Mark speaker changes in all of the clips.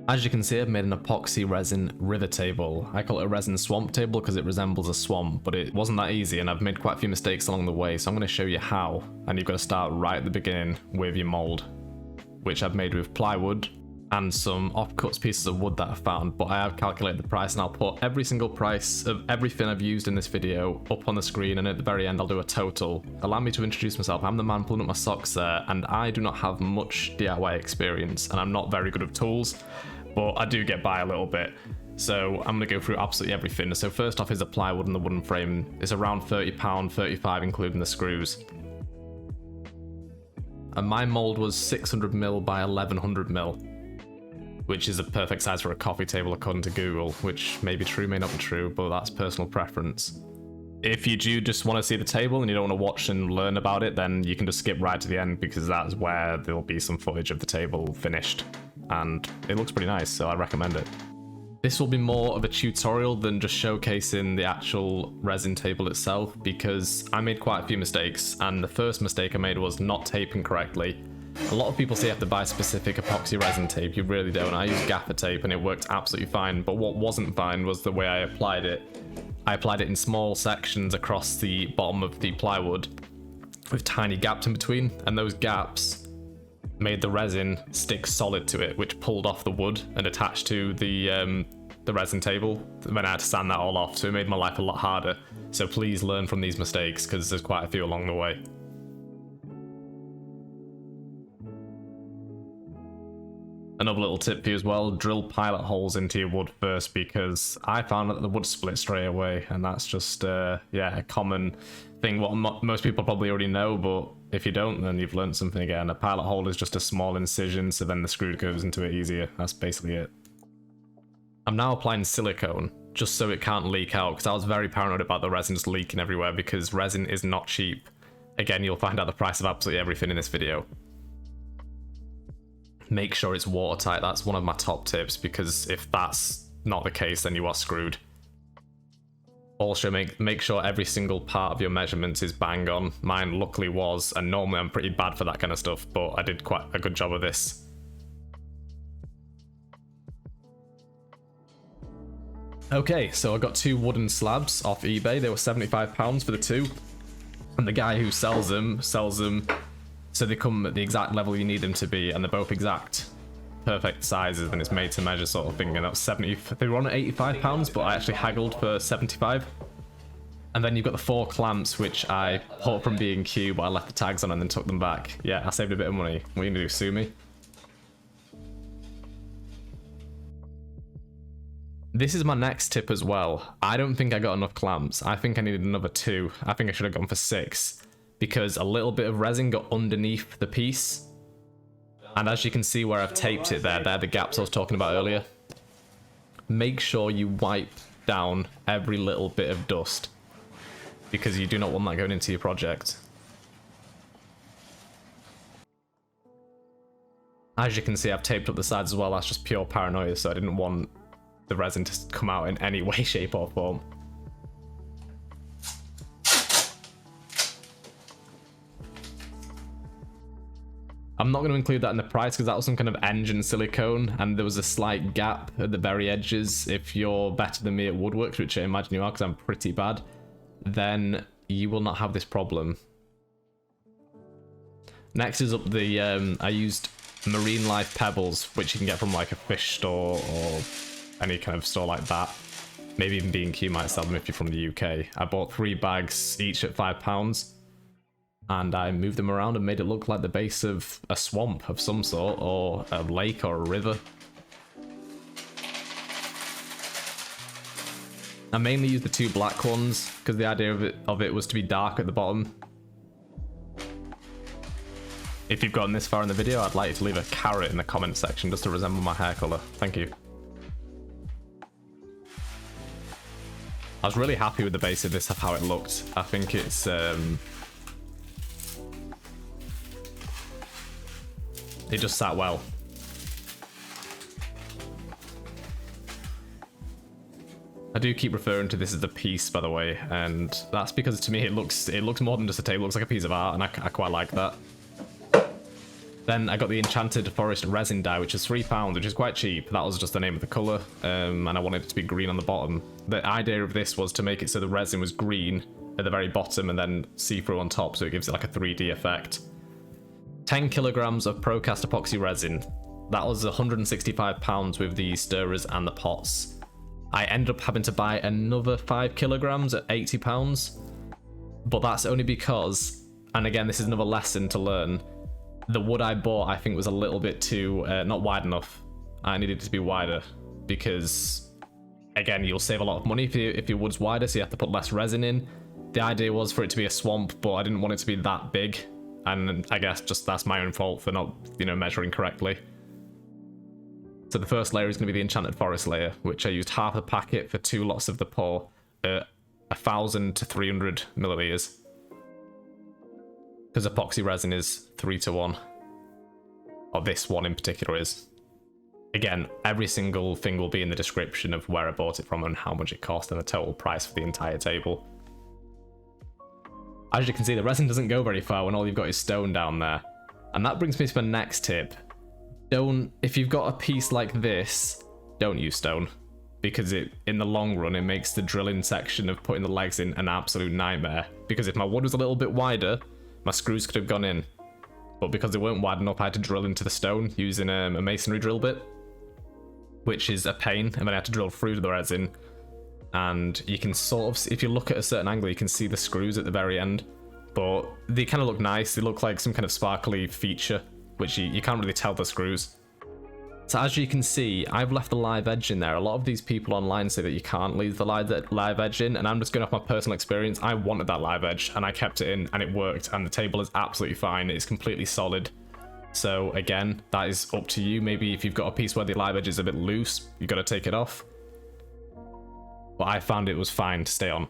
Speaker 1: As you can see, I've made an epoxy resin river table. I call it a resin swamp table because it resembles a swamp, but it wasn't that easy and I've made quite a few mistakes along the way, so I'm going to show you how. And you've got to start right at the beginning with your mold, which I've made with plywood and some offcuts pieces of wood that I found, but I have calculated the price and I'll put every single price of everything I've used in this video up on the screen, and at the very end I'll do a total. Allow me to introduce myself. I'm the man pulling up my socks there, and I do not have much DIY experience and I'm not very good with tools, but I do get by a little bit. So I'm going to go through absolutely everything. So first off is the plywood and the wooden frame. It's around £30, $35 including the screws. And my mold was 600mm by 1100mm, which is a perfect size for a coffee table according to Google, which may be true, may not be true, but that's personal preference. If you do just want to see the table and you don't want to watch and learn about it, then you can just skip right to the end because that's where there'll be some footage of the table finished. And it looks pretty nice, so I recommend it. This will be more of a tutorial than just showcasing the actual resin table itself, because I made quite a few mistakes, and the first mistake I made was not taping correctly. A lot of people say you have to buy specific epoxy resin tape. You really don't. I used gaffer tape and it worked absolutely fine, but what wasn't fine was the way I applied it. I applied it in small sections across the bottom of the plywood with tiny gaps in between, and those gaps made the resin stick solid to it, which pulled off the wood and attached to the resin table. Then I had to sand that all off, so it made my life a lot harder. So please learn from these mistakes, because there's quite a few along the way. Another little tip for you as well, drill pilot holes into your wood first, because I found that the wood split straight away, and that's just yeah, a common thing what most people probably already know, but if you don't, then you've learned something again. A pilot hole is just a small incision, so then the screw goes into it easier. That's basically it. I'm now applying silicone just so it can't leak out, because I was very paranoid about the resin just leaking everywhere, because resin is not cheap. Again, you'll find out the price of absolutely everything in this video. Make sure it's watertight. That's one of my top tips, because if that's not the case, then you are screwed. Also, make sure every single part of your measurements is bang on. Mine luckily was, and normally I'm pretty bad for that kind of stuff, but I did quite a good job of this. Okay, so I got two wooden slabs off eBay. They were £75 for the two, and the guy who sells them so they come at the exact level you need them to be, and they're both exact perfect sizes, and it's made to measure sort of thing. And that was 70. They were on at £85, but I actually haggled for 75. And then you've got the 4 clamps, which I bought from B&Q, but I left the tags on and then took them back. Yeah, I saved a bit of money. What are you gonna do, sue me? This is my next tip as well. I don't think I got enough clamps. I think I needed another 2. I think I should have gone for 6, because a little bit of resin got underneath the piece. And as you can see where I've taped it there, they're the gaps I was talking about earlier. Make sure you wipe down every little bit of dust, because you do not want that going into your project. As you can see, I've taped up the sides as well. That's just pure paranoia, so I didn't want the resin to come out in any way, shape or form. I'm not going to include that in the price because that was some kind of engine silicone, and there was a slight gap at the very edges. If you're better than me at woodworks, which I imagine you are because I'm pretty bad, then you will not have this problem. Next is up the, I used marine life pebbles, which you can get from like a fish store or any kind of store like that. Maybe even B&Q might sell them if you're from the UK. I bought 3 bags, each at £5. And I moved them around and made it look like the base of a swamp of some sort, or a lake or a river. I mainly used the 2 black ones because the idea of it was to be dark at the bottom. If you've gotten this far in the video, I'd like you to leave a carrot in the comment section just to resemble my hair colour. Thank you. I was really happy with the base of this, of how it looked. I think it's it just sat well. I do keep referring to this as a piece, by the way, and that's because to me it looks more than just a table. It looks like a piece of art, and I quite like that. Then I got the Enchanted Forest Resin dye, which is £3, which is quite cheap. That was just the name of the colour, and I wanted it to be green on the bottom. The idea of this was to make it so the resin was green at the very bottom and then see-through on top, so it gives it like a 3D effect. 10 kilograms of Procast epoxy resin. That was £165 with the stirrers and the pots. I ended up having to buy another 5 kilograms at £80, but that's only because, and again, this is another lesson to learn, the wood I bought, I think, was a little bit too, not wide enough. I needed it to be wider because, again, you'll save a lot of money if your wood's wider, so you have to put less resin in. The idea was for it to be a swamp, but I didn't want it to be that big, and I guess just that's my own fault for not, measuring correctly. So the first layer is going to be the Enchanted Forest layer, which I used half a packet for 2 lots of the pour at 1,000 to 300 milliliters. Because epoxy resin is 3:1, or this one in particular is. Again, every single thing will be in the description of where I bought it from and how much it cost and the total price for the entire table. As you can see, the resin doesn't go very far when all you've got is stone down there. And that brings me to my next tip. If you've got a piece like this, don't use stone. Because in the long run, it makes the drilling section of putting the legs in an absolute nightmare. Because if my wood was a little bit wider, my screws could have gone in, but because they weren't wide enough, I had to drill into the stone using a masonry drill bit, which is a pain, and then I had to drill through the resin, and you can sort of, if you look at a certain angle, you can see the screws at the very end, but they kind of look nice. They look like some kind of sparkly feature, which you can't really tell the screws. So as you can see, I've left the live edge in there. A lot of these people online say that you can't leave the live edge in, and I'm just going off my personal experience. I wanted that live edge, and I kept it in, and it worked, and the table is absolutely fine. It's completely solid. So again, that is up to you. Maybe if you've got a piece where the live edge is a bit loose, you've got to take it off. But I found it was fine to stay on.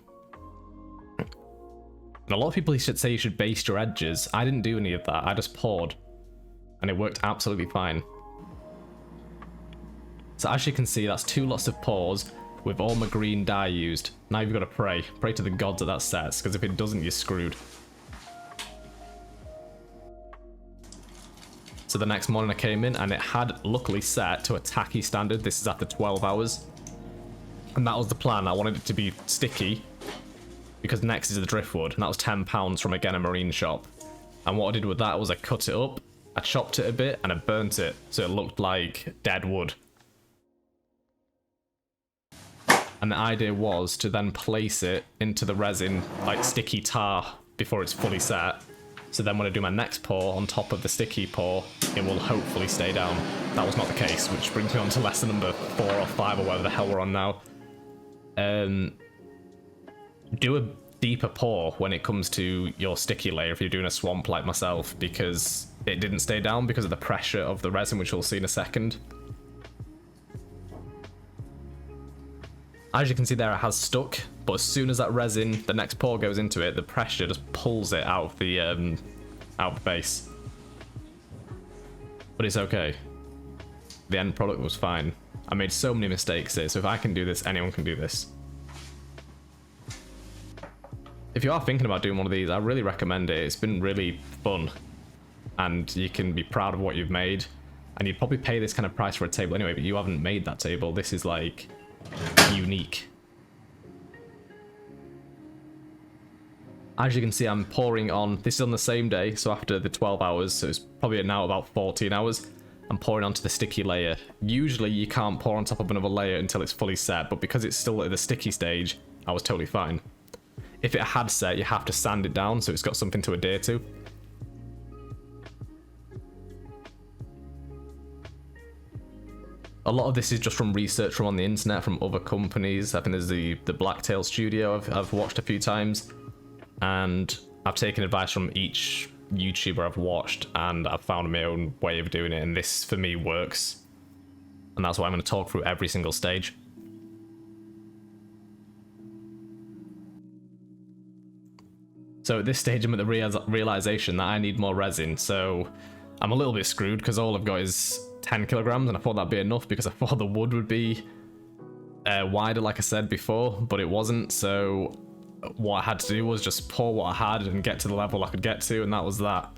Speaker 1: And a lot of people should say you should baste your edges. I didn't do any of that. I just poured, and it worked absolutely fine. So as you can see, that's 2 lots of pours with all my green dye used. Now you've got to pray. Pray to the gods that sets, because if it doesn't, you're screwed. So the next morning I came in, and it had luckily set to a tacky standard. This is after 12 hours. And that was the plan. I wanted it to be sticky, because next is the driftwood, and that was £10 from, again, a marine shop. And what I did with that was I cut it up, I chopped it a bit, and I burnt it, so it looked like dead wood. And the idea was to then place it into the resin like sticky tar before it's fully set. So then when I do my next pour on top of the sticky pour, it will hopefully stay down. That was not the case, which brings me on to lesson number 4 or 5 or whatever the hell we're on now. Do a deeper pour when it comes to your sticky layer if you're doing a swamp like myself, because it didn't stay down because of the pressure of the resin, which we'll see in a second. As you can see there, it has stuck, but as soon as that resin, the next pour goes into it, the pressure just pulls it out of the base. But it's okay. The end product was fine. I made so many mistakes here, so if I can do this, anyone can do this. If you are thinking about doing one of these, I really recommend it. It's been really fun, and you can be proud of what you've made. And you'd probably pay this kind of price for a table anyway, but you haven't made that table. This is like unique. As you can see, I'm pouring on, this is on the same day, so after the 12 hours, so it's probably now about 14 hours, I'm pouring onto the sticky layer. Usually you can't pour on top of another layer until it's fully set, but because it's still at the sticky stage, I was totally fine. If it had set, you have to sand it down so it's got something to adhere to. A lot of this is just from research from on the internet, from other companies. I think there's the Blacktail Studio I've watched a few times. And I've taken advice from each YouTuber I've watched, and I've found my own way of doing it, and this, for me, works. And that's why I'm going to talk through every single stage. So at this stage, I'm at the realization that I need more resin, so I'm a little bit screwed, because all I've got is 10 kilograms, and I thought that'd be enough because I thought the wood would be wider, like I said before, but it wasn't. So what I had to do was just pour what I had and get to the level I could get to, and that was that.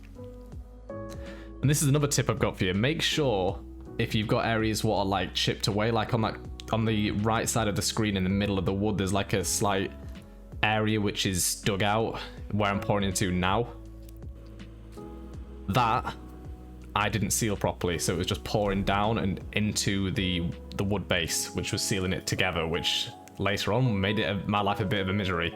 Speaker 1: And this is another tip I've got for you. Make sure if you've got areas what are like chipped away, like on the right side of the screen in the middle of the wood, there's like a slight area which is dug out where I'm pouring into now. That I didn't seal properly, so it was just pouring down and into the wood base, which was sealing it together, which later on made my life a bit of a misery.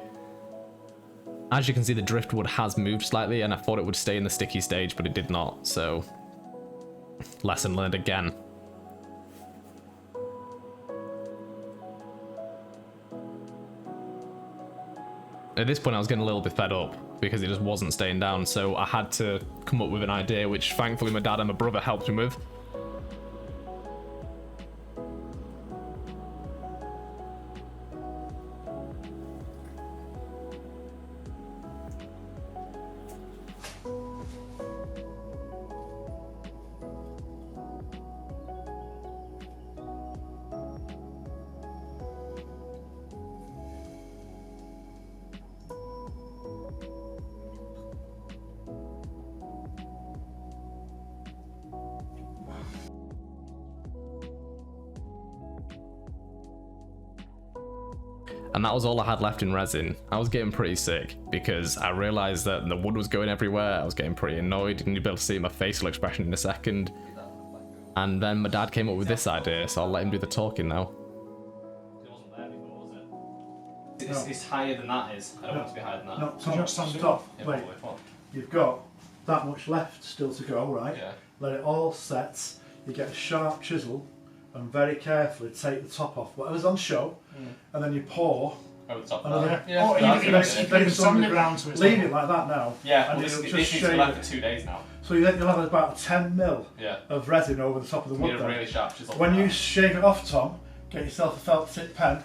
Speaker 1: As you can see, the driftwood has moved slightly, and I thought it would stay in the sticky stage, but it did not, so lesson learned again. At this point I was getting a little bit fed up because it just wasn't staying down, so I had to come up with an idea, which thankfully my dad and my brother helped me with. And that was all I had left in resin. I was getting pretty sick because I realized that the wood was going everywhere. I was getting pretty annoyed, and you'll be able to see my facial expression in a second. And then my dad came up with this idea, so I'll let him do the talking now.
Speaker 2: It wasn't there before, was it? It's higher than that is. I don't want it to be higher than that.
Speaker 3: No, so just stop.
Speaker 2: Yeah,
Speaker 3: Wait,
Speaker 2: what?
Speaker 3: you've got that much left still to go, right?
Speaker 2: Yeah.
Speaker 3: Let it all set. You get a sharp chisel and very carefully take the top off, whatever's on show, and then you pour.
Speaker 2: Over the top
Speaker 3: Another,
Speaker 2: of that. Yeah,
Speaker 3: or
Speaker 2: that's
Speaker 3: even
Speaker 2: good.
Speaker 3: it's underground, so leave it like that now.
Speaker 2: Yeah,
Speaker 3: and
Speaker 2: well, this
Speaker 3: it'll
Speaker 2: needs
Speaker 3: just
Speaker 2: to be
Speaker 3: shade
Speaker 2: left
Speaker 3: it.
Speaker 2: for 2 days now.
Speaker 3: So you'll have about 10 mil
Speaker 2: Yeah.
Speaker 3: of resin over the top of the
Speaker 2: You
Speaker 3: wood
Speaker 2: need a
Speaker 3: then.
Speaker 2: really sharp chisel.
Speaker 3: When you shave it off, Tom, get yourself a felt tip pen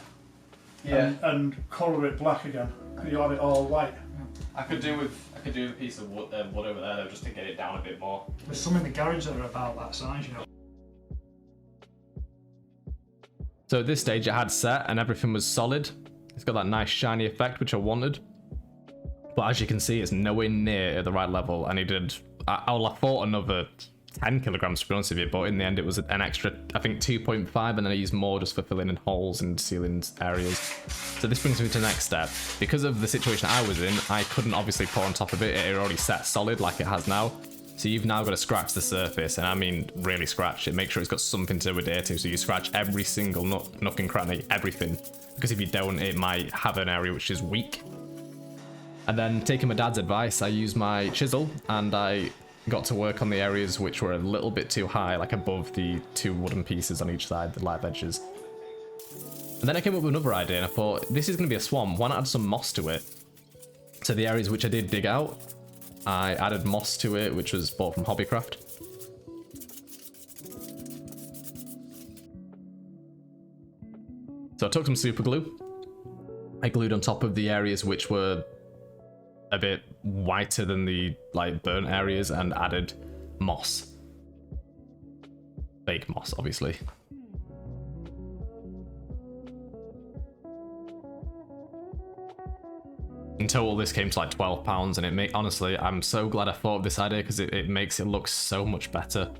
Speaker 2: Yeah.
Speaker 3: and colour it black again. You'll have it all white.
Speaker 2: I could do with a piece of wood over there though, just to get it down a bit more.
Speaker 4: There's some in the garage that are about that size, you know.
Speaker 1: So at this stage it had set and everything was solid. It's got that nice shiny effect which I wanted. But as you can see, it's nowhere near at the right level. I needed, I thought another 10 kilograms to be honest with you, but in the end it was an extra, I think 2.5, and then I used more just for filling in holes and sealing areas. So this brings me to the next step. Because of the situation I was in, I couldn't obviously pour on top of it. It had already set solid like it has now. So you've now got to scratch the surface, and I mean really scratch it. Make sure it's got something to adhere to. So you scratch every single nook and cranny, everything. Because if you don't, it might have an area which is weak. And then taking my dad's advice, I used my chisel and I got to work on the areas which were a little bit too high, like above the 2 wooden pieces on each side, the live edges. And then I came up with another idea and I thought, this is going to be a swamp, why not add some moss to it? So the areas which I did dig out, I added moss to it, which was bought from Hobbycraft. So I took some super glue. I glued on top of the areas which were a bit whiter than the like burnt areas and added moss. Fake moss, obviously. In total, this came to like £12, and honestly, I'm so glad I thought of this idea because it makes it look so much better.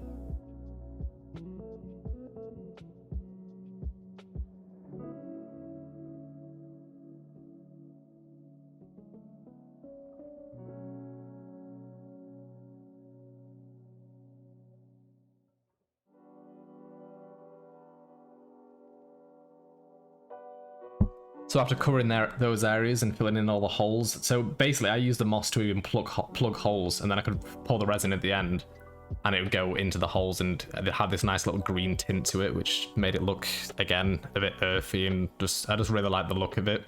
Speaker 1: So after covering those areas and filling in all the holes, so basically I used the moss to even plug holes, and then I could pour the resin at the end and it would go into the holes, and it had this nice little green tint to it which made it look, again, a bit earthy, and I just really like the look of it.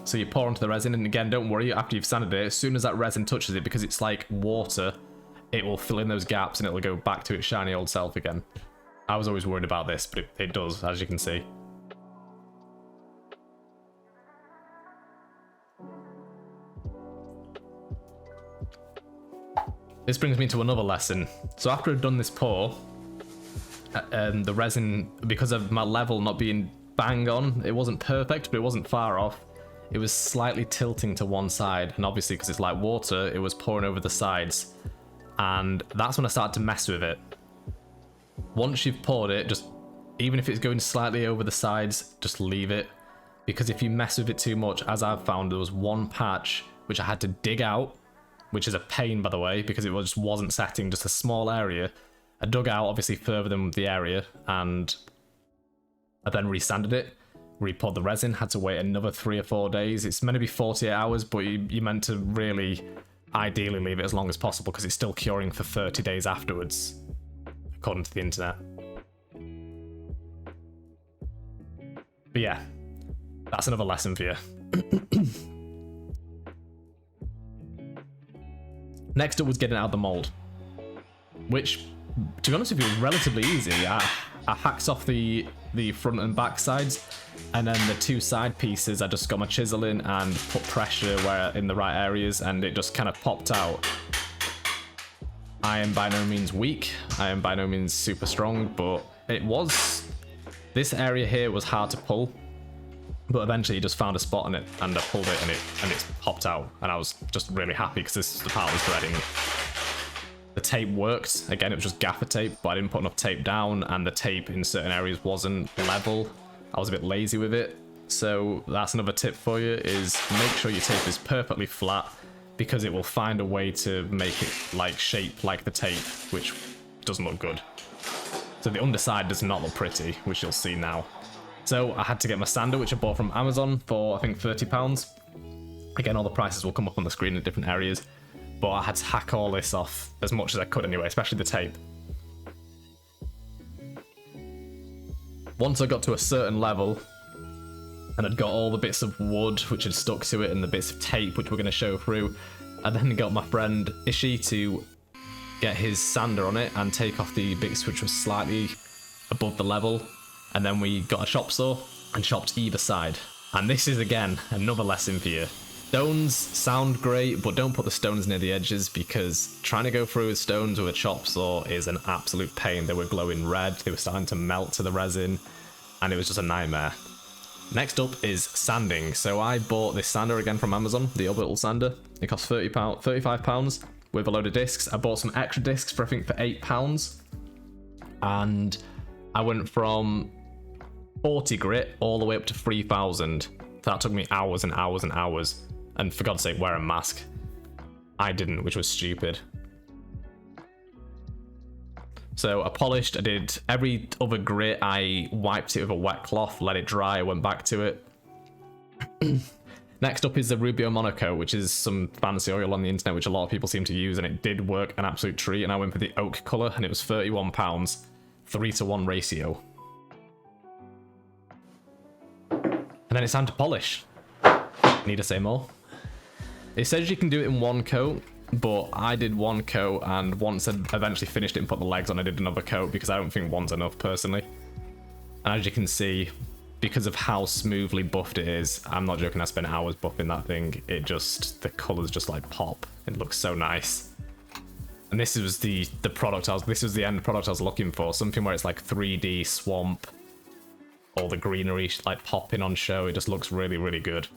Speaker 1: So you pour onto the resin, and again, don't worry, after you've sanded it, as soon as that resin touches it, because it's like water, it will fill in those gaps and it'll go back to its shiny old self again. I was always worried about this, but it does, as you can see. This brings me to another lesson. So after I'd done this pour, the resin, because of my level not being bang on, it wasn't perfect, but it wasn't far off. It was slightly tilting to one side, and obviously because it's like water, it was pouring over the sides. And that's when I started to mess with it. Once you've poured it, just, even if it's going slightly over the sides, just leave it. Because if you mess with it too much, as I've found, there was one patch which I had to dig out, which is a pain, by the way, because it just wasn't setting, just a small area. I dug out, obviously, further than the area, and I then resanded it, re-poured the resin, had to wait another 3 or 4 days. It's meant to be 48 hours, but you're meant to really, ideally, leave it as long as possible, because it's still curing for 30 days afterwards, according to the internet. But yeah, that's another lesson for you. Next up was getting out the mold, which, to be honest with you, was relatively easy. I hacked off the front and back sides, and then the 2 side pieces, I just got my chisel in and put pressure where in the right areas, and it just kind of popped out. I am by no means weak, I am by no means super strong, but this area here was hard to pull, but eventually you just found a spot on it, and I pulled it, and it's popped out, and I was just really happy because this is the part I was dreading. The tape worked. Again, it was just gaffer tape, but I didn't put enough tape down, and the tape in certain areas wasn't level. I was a bit lazy with it. So that's another tip for you, is make sure your tape is perfectly flat, because it will find a way to make it like shape like the tape, which doesn't look good. So the underside does not look pretty, which you'll see now. So I had to get my sander, which I bought from Amazon for, I think, £30. Again, all the prices will come up on the screen in different areas. But I had to hack all this off as much as I could anyway, especially the tape. Once I got to a certain level, and I'd got all the bits of wood which had stuck to it and the bits of tape which we're going to show through, I then got my friend Ishi to get his sander on it and take off the bits which were slightly above the level, and then we got a chop saw and chopped either side. And this is, again, another lesson for you. Stones sound great, but don't put the stones near the edges, because trying to go through with stones with a chop saw is an absolute pain. They were glowing red, they were starting to melt to the resin, and it was just a nightmare. Next up is sanding. So I bought this sander again from Amazon, the orbital sander. It cost £35 with a load of discs. I bought some extra discs for, I think, for £8, and I went from 40 grit all the way up to 3000. That took me hours and hours and hours. And for God's sake, wear a mask. I didn't, which was stupid. So I polished, I did every other grit, I wiped it with a wet cloth, let it dry, I went back to it. Next up is the Rubio Monaco, which is some fancy oil on the internet, which a lot of people seem to use, and it did work an absolute treat, and I went for the oak colour, and it was £31, 3-to-1 ratio. And then it's time to polish. Need to say more? It says you can do it in one coat, but I did one coat, and once I eventually finished it and put the legs on, I did another coat, because I don't think one's enough, personally. And as you can see, because of how smoothly buffed it is, I'm not joking, I spent hours buffing that thing. It just, the colours just like pop. It looks so nice. And this was the product this was the end product I was looking for. Something where it's like 3D swamp, all the greenery like popping on show. It just looks really, really good.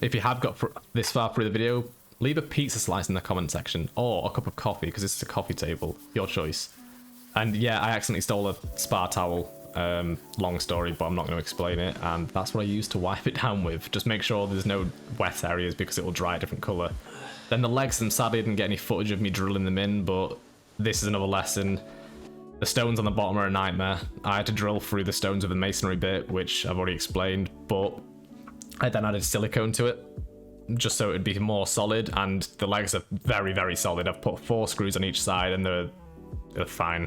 Speaker 1: If you have got this far through the video, leave a pizza slice in the comment section, or a cup of coffee, because this is a coffee table. Your choice. And yeah, I accidentally stole a spa towel. Long story, but I'm not going to explain it. And that's what I used to wipe it down with. Just make sure there's no wet areas, because it will dry a different colour. Then the legs, sadly didn't get any footage of me drilling them in, but this is another lesson. The stones on the bottom are a nightmare. I had to drill through the stones with a masonry bit, which I've already explained, but I then added silicone to it, just so it would be more solid, and the legs are very, very solid. I've put 4 screws on each side, and they're fine.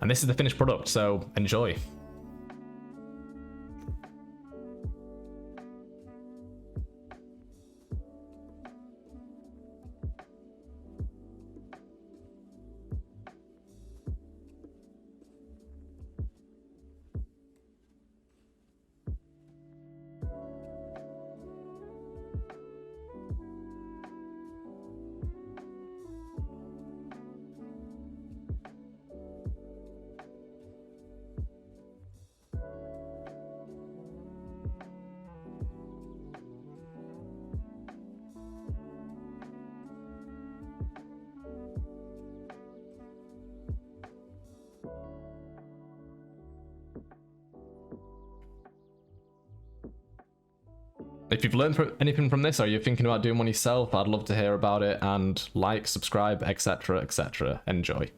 Speaker 1: And this is the finished product, so enjoy. if you've learned anything from this or you're thinking about doing one yourself, I'd love to hear about it, and like, subscribe, etc, etc. Enjoy.